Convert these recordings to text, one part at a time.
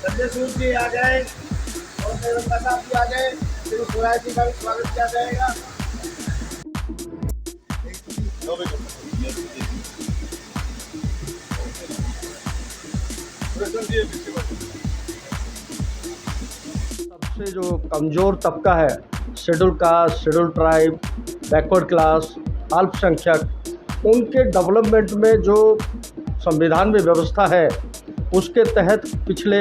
संजय सूद जी आ जाए और मेहरबान साहब भी आ जाए, फिर सुराज जी का भी स्वागत किया जाएगा। सबसे जो कमज़ोर तबका है, schedule caste, schedule tribe, backward class, अल्पसंख्यक, उनके डेवलपमेंट में जो संविधान में व्यवस्था है उसके तहत पिछले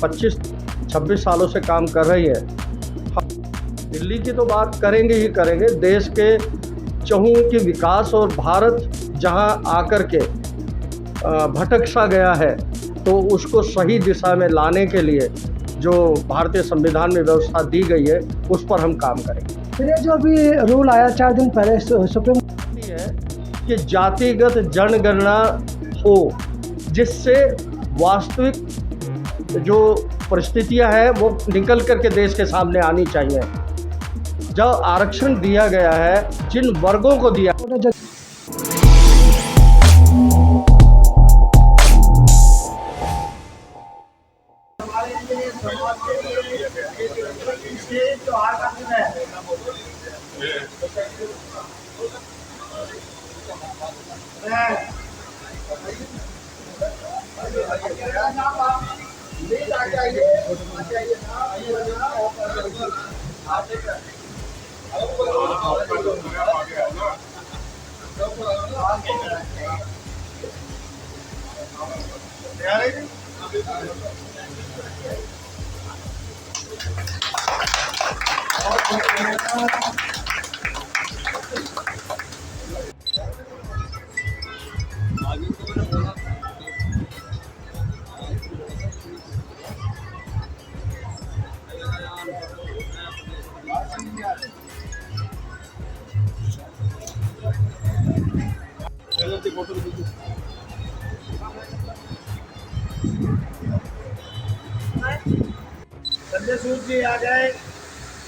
25-26 सालों से काम कर रही है। दिल्ली की तो बात करेंगे ही करेंगे, देश के चहुमुखी विकास और भारत जहां आकर के भटक सा गया है तो उसको सही दिशा में लाने के लिए जो भारतीय संविधान में व्यवस्था दी गई है उस पर हम काम करेंगे। फिर ये जो अभी रूल आया 4 दिन पहले सुप्रीम है कि जातिगत जनगणना हो, जिससे वास्तविक जो परिस्थितियां हैं वो निकल करके देश के सामने आनी चाहिए। जब आरक्षण दिया गया है जिन वर्गों को दिया, हमारे लिए समाज के लिए त्योहार का दिन है। संजय सूद जी आ जाए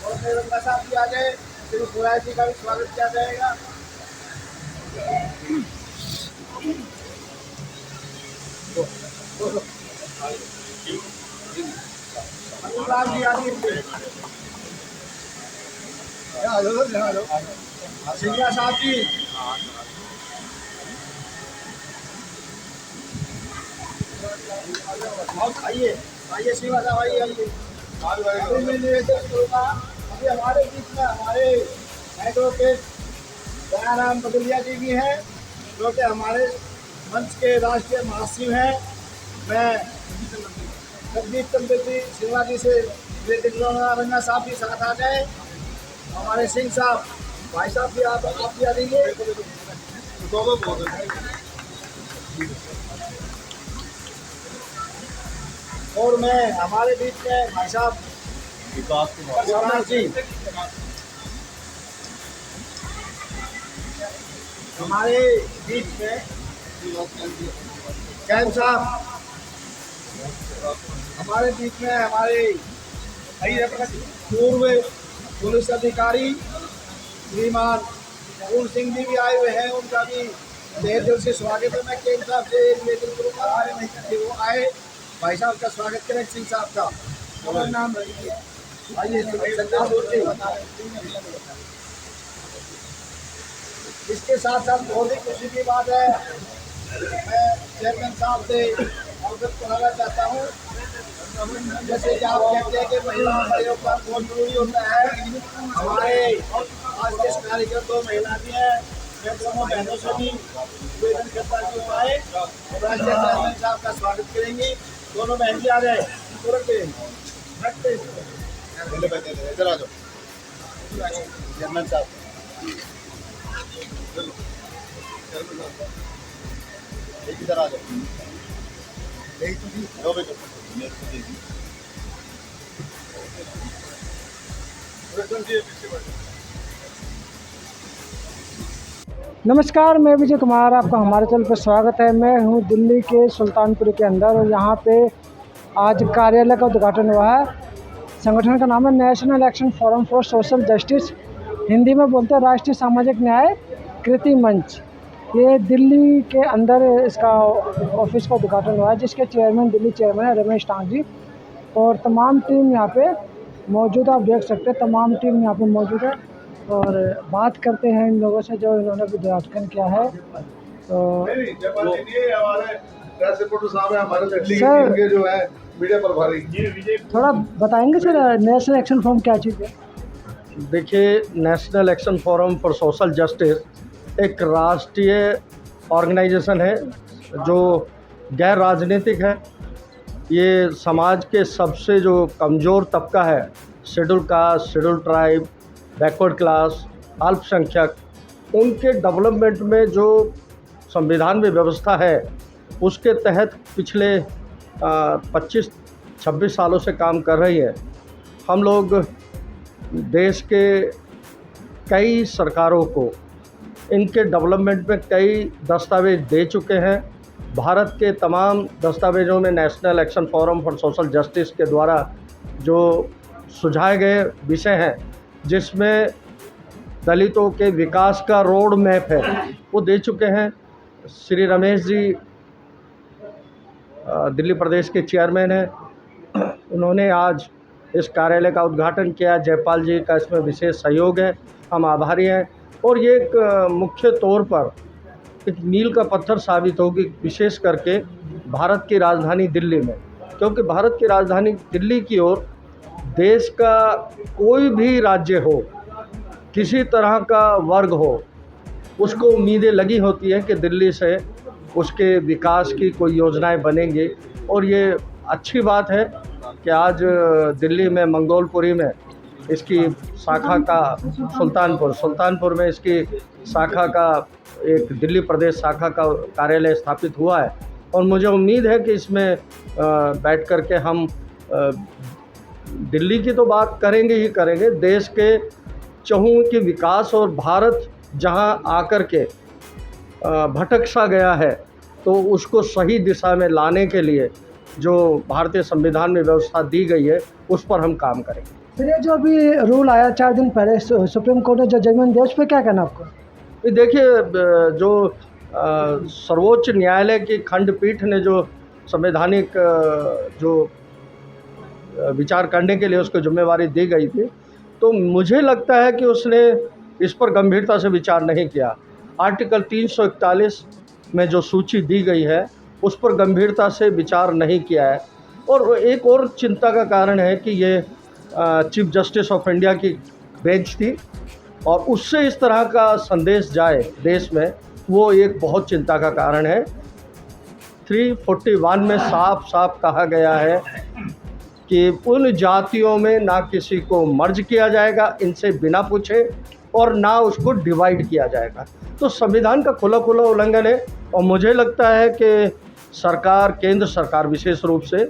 और मेहरबान साहब भी आ जाए, फिर सुराज जी का भी स्वागत किया जाएगा। अनुराग जी आगे, सिंधिया साहब जी, आइए आइए, शिवा साहब आइए। अभी हमारे बीच में हमारे एडवोकेट दयाराम बदलिया जी भी हैं, जो कि हमारे मंच के राष्ट्रीय महासचिव हैं। मैं जगदीप चंद्र जी शिवा जी से रंगा साहब भी साथ आ जाए, हमारे सिंह साहब भाई साहब भी आप भी आ जाइए। और मैं हमारे बीच में भाई साहब जी, हमारे बीच में कैम साहब, हमारे बीच में हमारे पूर्व पुलिस अधिकारी श्रीमान पूर्ण सिंह जी भी आए हुए हैं, उनका भी तहे दिल से स्वागत है। मैं कैम साहब से निवेदन करूँगा वो आए, भाई साहब का स्वागत करें, सिंह साहब का और नाम आइए। इसके साथ साथ बहुत ही खुशी की बात है, मैं चेयरमैन साहब से अवगत कराना चाहता हूँ। जैसे कि आप कहते हैं कि महिलाओं का योगदान बहुत जरूरी होता है, हमारे आज के इस कार्यक्रम 2 महिला भी हैं। मैं दोनों बहनों से भी निवेदन करता हूँ कि आए और राष्ट्रीय चेयरमैन साहब का स्वागत करेंगे। दोनों बहन भी आ जाए, तुरंत इधर आ जाओ चेयरमैन साहब। इधर आ जाओ, नमस्कार, मैं विजय कुमार, आपका हमारे चैनल पर स्वागत है। मैं हूं दिल्ली के सुल्तानपुर के अंदर और यहां पे आज कार्यालय का उद्घाटन हुआ है। संगठन का नाम है national action forum for social justice, Hindi में बोलते हैं राष्ट्रीय सामाजिक न्याय कृति मंच। ये दिल्ली के अंदर इसका ऑफिस का उद्घाटन हुआ है, जिसके चेयरमैन दिल्ली चेयरमैन है रमेश टांग जी, और तमाम टीम यहाँ पे मौजूद। आप देख सकते हैं तमाम टीम यहाँ पे मौजूद है और बात करते हैं इन लोगों से जो इन्होंने उद्घाटन किया है। तो सर जो है मीडिया प्रभारी थोड़ा बताएंगे सर, नेशनल एक्शन फॉर्म क्या चीज़ है? देखिए, national action forum for social justice एक राष्ट्रीय ऑर्गेनाइजेशन है जो गैर राजनीतिक है। ये समाज के सबसे जो कमज़ोर तबका है, schedule caste, schedule tribe, backward class, अल्पसंख्यक, उनके डेवलपमेंट में जो संविधान में व्यवस्था है उसके तहत पिछले 25-26 सालों से काम कर रही है। हम लोग देश के कई सरकारों को इनके डेवलपमेंट में कई दस्तावेज दे चुके हैं। भारत के तमाम दस्तावेज़ों में national action forum for social justice के द्वारा जो सुझाए गए विषय हैं, जिसमें दलितों के विकास का रोड मैप है, वो दे चुके हैं। श्री रमेश जी दिल्ली प्रदेश के चेयरमैन हैं, उन्होंने आज इस कार्यालय का उद्घाटन किया। जयपाल जी का इसमें विशेष सहयोग है, हम आभारी हैं। और ये एक मुख्य तौर पर एक मील का पत्थर साबित होगी, विशेष करके भारत की राजधानी दिल्ली में, क्योंकि भारत की राजधानी दिल्ली की ओर देश का कोई भी राज्य हो, किसी तरह का वर्ग हो, उसको उम्मीदें लगी होती है कि दिल्ली से उसके विकास की कोई योजनाएं बनेंगी। और ये अच्छी बात है कि आज दिल्ली में मंगोलपुरी में इसकी शाखा का सुल्तानपुर में इसकी शाखा का एक दिल्ली प्रदेश शाखा का कार्यालय स्थापित हुआ है। और मुझे उम्मीद है कि इसमें बैठ कर के हम दिल्ली की तो बात करेंगे ही करेंगे, देश के चहुमुखी विकास और भारत जहां आकर के भटक सा गया है तो उसको सही दिशा में लाने के लिए जो भारतीय संविधान में व्यवस्था दी गई है उस पर हम काम करेंगे। फिर ये जो अभी रूल आया 4 दिन पहले सुप्रीम कोर्ट ने जो जजमेंट दिया, उस पर क्या कहना आपको? देखिए, जो सर्वोच्च न्यायालय की खंडपीठ ने जो संवैधानिक जो विचार करने के लिए उसको जिम्मेवारी दी गई थी, तो मुझे लगता है कि उसने इस पर गंभीरता से विचार नहीं किया। आर्टिकल 341 में जो सूची दी गई है उस पर गंभीरता से विचार नहीं किया है। और एक और चिंता का कारण है कि ये चीफ जस्टिस ऑफ इंडिया की बेंच थी और उससे इस तरह का संदेश जाए देश में, वो एक बहुत चिंता का कारण है। 341 में साफ साफ कहा गया है कि उन जातियों में ना किसी को मर्ज किया जाएगा इनसे बिना पूछे और ना उसको डिवाइड किया जाएगा। तो संविधान का खुला खुला उल्लंघन है। और मुझे लगता है कि सरकार, केंद्र सरकार विशेष रूप से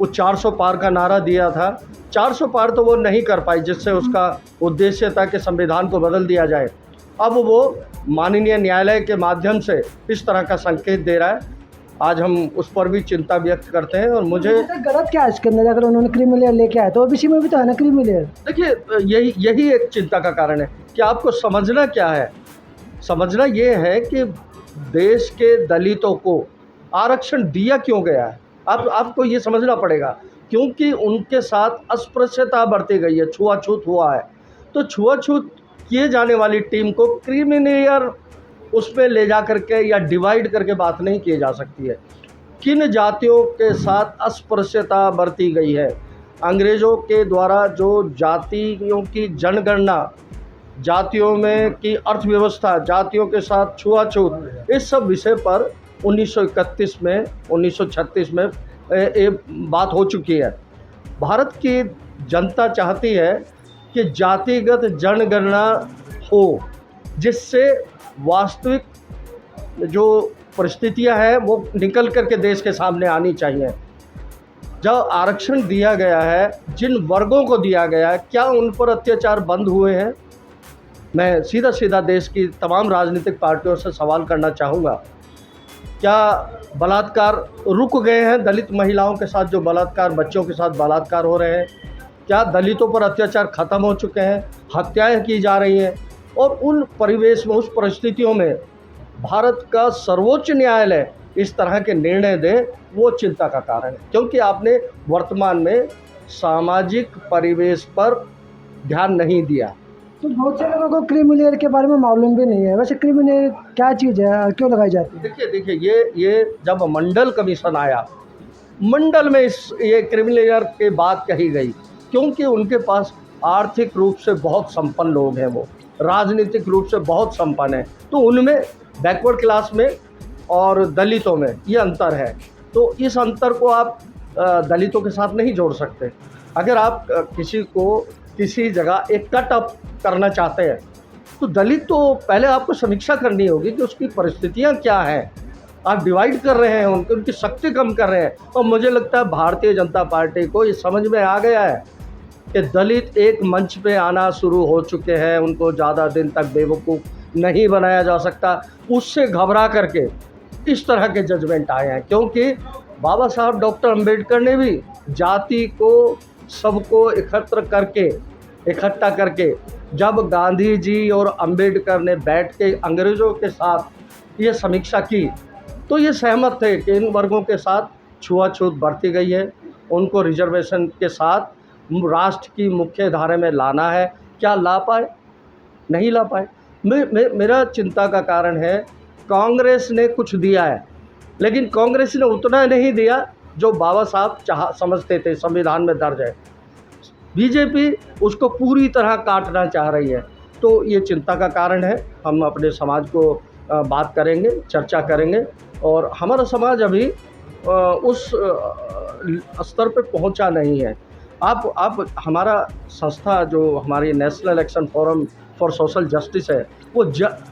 वो 400 पार का नारा दिया था, 400 पार तो वो नहीं कर पाई, जिससे उसका उद्देश्य था कि संविधान को बदल दिया जाए। अब वो माननीय न्यायालय के माध्यम से इस तरह का संकेत दे रहा है। आज हम उस पर भी चिंता व्यक्त करते हैं। और मुझे गलत क्या है इसके अंदर, अगर उन्होंने क्रीमी लेयर लेके आए तो ओबीसी में भी तो है ना क्रीमी लेयर। देखिए, यही एक चिंता का कारण है कि आपको समझना क्या है। समझना ये है कि देश के दलितों को आरक्षण दिया क्यों गया है। आपको ये समझना पड़ेगा, क्योंकि उनके साथ अस्पृश्यता बरती गई है, छुआछूत हुआ है। तो छुआछूत किए जाने वाली टीम को क्रीमी लेयर उसमें ले जा करके या डिवाइड करके बात नहीं की जा सकती है। किन जातियों के साथ अस्पृश्यता बरती गई है, अंग्रेज़ों के द्वारा जो जातियों की जनगणना, जातियों में की अर्थव्यवस्था, जातियों के साथ छुआछूत, इस सब विषय पर 1936 में एक बात हो चुकी है। भारत की जनता चाहती है कि जातिगत जनगणना हो, जिससे वास्तविक जो परिस्थितियां हैं वो निकल करके देश के सामने आनी चाहिए। जब आरक्षण दिया गया है, जिन वर्गों को दिया गया है, क्या उन पर अत्याचार बंद हुए हैं? मैं सीधा सीधा देश की तमाम राजनीतिक पार्टियों से सवाल करना चाहूँगा, क्या बलात्कार रुक गए हैं? दलित महिलाओं के साथ जो बलात्कार, बच्चों के साथ बलात्कार हो रहे हैं, क्या दलितों पर अत्याचार ख़त्म हो चुके हैं? हत्याएं की जा रही हैं। और उन परिवेश में, उस परिस्थितियों में भारत का सर्वोच्च न्यायालय इस तरह के निर्णय दे, वो चिंता का कारण है, क्योंकि आपने वर्तमान में सामाजिक परिवेश पर ध्यान नहीं दिया। तो बहुत से लोगों को क्रिमिनल के बारे में मालूम भी नहीं है। वैसे क्रिमिनल क्या चीज़ है, क्यों लगाई जाती है? देखिए ये जब मंडल कमीशन आया, मंडल में ये क्रिमिनल की बात कही गई, क्योंकि उनके पास आर्थिक रूप से बहुत संपन्न लोग हैं, वो राजनीतिक रूप से बहुत संपन्न हैं, तो उनमें बैकवर्ड क्लास में और दलितों में ये अंतर है। तो इस अंतर को आप दलितों के साथ नहीं जोड़ सकते। अगर आप किसी को किसी जगह एक कट अप करना चाहते हैं, तो दलित तो पहले आपको समीक्षा करनी होगी कि उसकी परिस्थितियां क्या हैं। आप डिवाइड कर रहे हैं, उनकी शक्ति कम कर रहे हैं। और मुझे लगता है भारतीय जनता पार्टी को ये समझ में आ गया है कि दलित एक मंच पे आना शुरू हो चुके हैं, उनको ज़्यादा दिन तक बेवकूफ़ नहीं बनाया जा सकता। उससे घबरा करके इस तरह के जजमेंट आए हैं, क्योंकि बाबा साहब डॉक्टर अंबेडकर ने भी जाति को सबको इकट्ठा करके जब गांधी जी और अंबेडकर ने बैठ के अंग्रेज़ों के साथ ये समीक्षा की, तो ये सहमत थे कि इन वर्गों के साथ छुआछूत बरती गई है, उनको रिजर्वेशन के साथ राष्ट्र की मुख्य धारा में लाना है। क्या ला पाए? नहीं ला पाए। मेरा चिंता का कारण है, कांग्रेस ने कुछ दिया है, लेकिन कांग्रेस ने उतना नहीं दिया जो बाबा साहब समझते थे संविधान में दर्ज है। बीजेपी उसको पूरी तरह काटना चाह रही है, तो ये चिंता का कारण है। हम अपने समाज को बात करेंगे, चर्चा करेंगे, और हमारा समाज अभी उस स्तर पे पहुंचा नहीं है। आप हमारा संस्था जो हमारी national action forum for social justice है, वो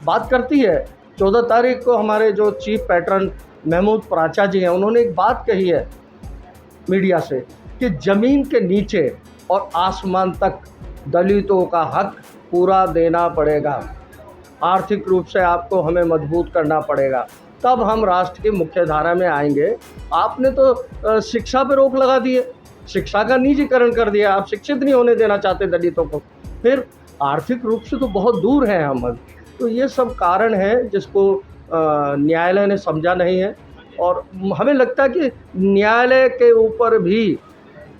बात करती है। 14 तारीख को हमारे जो चीफ पैटर्न महमूद पराचा जी हैं, उन्होंने एक बात कही है मीडिया से कि ज़मीन के नीचे और आसमान तक दलितों का हक पूरा देना पड़ेगा। आर्थिक रूप से आपको हमें मजबूत करना पड़ेगा, तब हम राष्ट्र की मुख्य धारा में आएंगे। आपने तो शिक्षा पर रोक लगा दी है, शिक्षा का निजीकरण कर दिया, आप शिक्षित नहीं होने देना चाहते दलितों को, फिर आर्थिक रूप से तो बहुत दूर हैं हम। तो ये सब कारण है जिसको न्यायालय ने समझा नहीं है, और हमें लगता है कि न्यायालय के ऊपर भी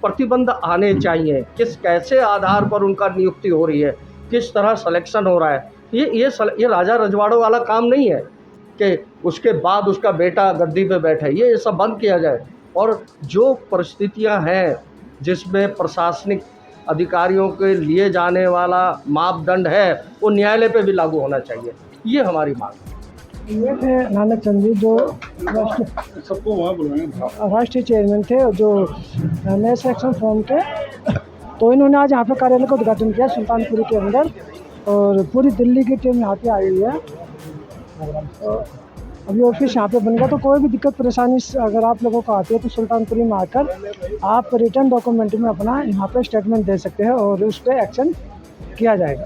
प्रतिबंध आने चाहिए। कैसे आधार पर उनका नियुक्ति हो रही है, किस तरह सिलेक्शन हो रहा है, ये राजा रजवाड़ों वाला काम नहीं है कि उसके बाद उसका बेटा गद्दी पे बैठे। ये सब बंद किया जाए, और जो परिस्थितियां हैं जिसमें प्रशासनिक अधिकारियों के लिए जाने वाला मापदंड है, वो न्यायालय पे भी लागू होना चाहिए। ये हमारी मांग है। ये थे नानक चंद जी, जो राष्ट्रीय चेयरमैन थे, जो नेशनल एक्शन फोरम के। तो इन्होंने आज यहाँ पे कार्यालय का उद्घाटन किया सुल्तानपुरी के अंदर, और पूरी दिल्ली की टीम यहाँ पे आई हुई है। तो अभी ऑफिस यहाँ पे बन गया, तो कोई भी दिक्कत परेशानी अगर आप लोगों को आती है तो सुल्तानपुरी में आकर आप रिटर्न डॉक्यूमेंट में अपना यहाँ पे स्टेटमेंट दे सकते हैं, और उस पर एक्शन किया जाएगा।